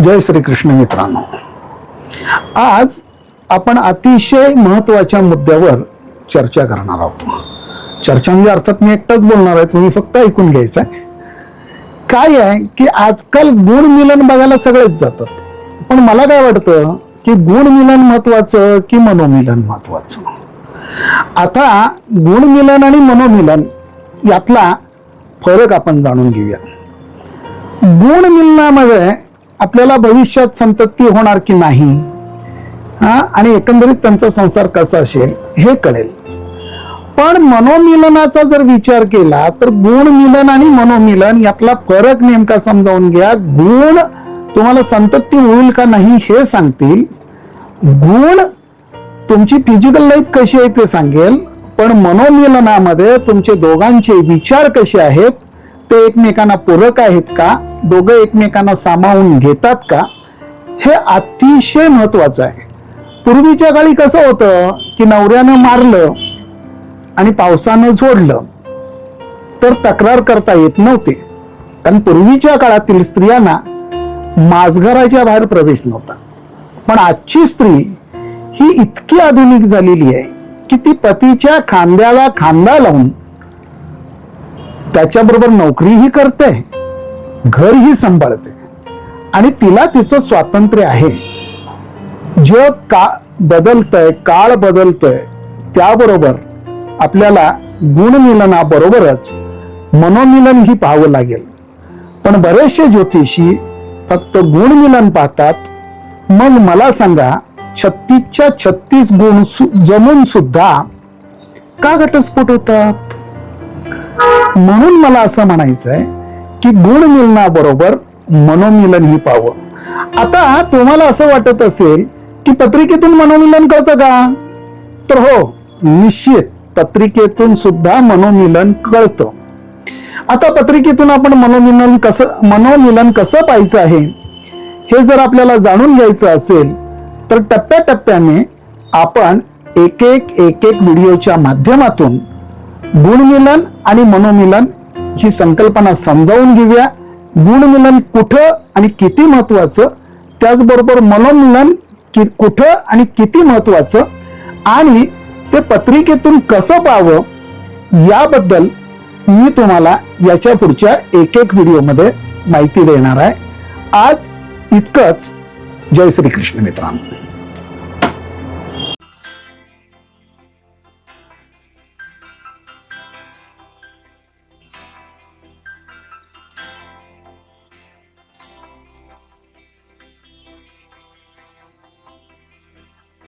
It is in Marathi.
जय श्रीकृष्ण मित्रांनो, आज आपण अतिशय महत्वाच्या मुद्द्यावर चर्चा करणार आहोत. चर्चा म्हणजे अर्थात मी एकटाच बोलणार आहे, तुम्ही फक्त ऐकून घ्यायचं आहे. काय आहे की आजकाल गुण मिलन बघायला सगळेच जातात, पण मला काय वाटतं की गुण मिलन महत्वाचं की मनोमिलन महत्वाचं. आता गुण मिलन आणि मनोमिलन यातला फरक आपण जाणून घेऊया. गुण मिलनामध्ये आपल्याला भविष्यात संतती होणार की नाही आणि एकंदरीत त्यांचा संसार कसा असेल हे कळेल. पण मनोमिलनाचा जर विचार केला तर गुण मिलन आणि मनोमिलन यातला फरक नेमका समजावून घ्या. गुण तुम्हाला संतती होईल का नाही हे सांगतील, गुण तुमची फिजिकल लाईफ कशी आहे ते सांगेल. पण मनोमिलनामध्ये तुमचे दोघांचे विचार कसे आहेत, ते एकमेकांना पूरक आहेत का, दोघं एकमेकांना सामावून घेतात का, हे अतिशय महत्वाचं आहे. पूर्वीच्या काळी कसं होतं की नवऱ्यानं मारलं आणि पावसानं झोडलं तर तक्रार करता येत नव्हते, कारण पूर्वीच्या काळातील स्त्रियांना माजघराच्या बाहेर प्रवेश नव्हता. पण आजची स्त्री ही इतकी आधुनिक झालेली आहे की ती पतीच्या खांद्याला खांदा लावून त्याच्याबरोबर नोकरीही करते, घरही सांभाळते आणि तिला तिचं स्वातंत्र्य आहे. जग का बदलतंय, काळ बदलतोय, त्याबरोबर आपल्याला गुणमिलनाबरोबरच मनोमिलन ही पाहावं लागेल. पण बरेचसे ज्योतिषी फक्त गुणमिलन पाहतात. मग मला सांगा, 36च्या 36 गुण जमून सुद्धा का घटस्फोट होतात? म्हणून मला असं म्हणायचंय की गुणमिलनाबरोबर मनोमिलन ही पाहावं. आता तुम्हाला असं वाटत असेल की पत्रिकेतून मनोमिलन कळतं का? तर हो, निश्चित पत्रिकेतून सुद्धा मनोमिलन कळतं. आता पत्रिकेतून आपण मनोमिलन कसं पाहायचं आहे हे जर आपल्याला जाणून घ्यायचं असेल तर टप्प्याटप्प्याने आपण एक एक व्हिडिओच्या माध्यमातून गुणमिलन आणि मनोमिलन ही संकल्पना समजावून घेऊया. गुणमिलन कुठं आणि किती महत्वाचं, त्याचबरोबर मनोमिलन कुठं आणि किती महत्वाचं, आणि ते पत्रिकेतून कसं पाहावं याबद्दल मी तुम्हाला याच्या पुढच्या एक व्हिडिओमध्ये माहिती देणार आहे. आज इतकंच. जय श्रीकृष्ण मित्रांनो.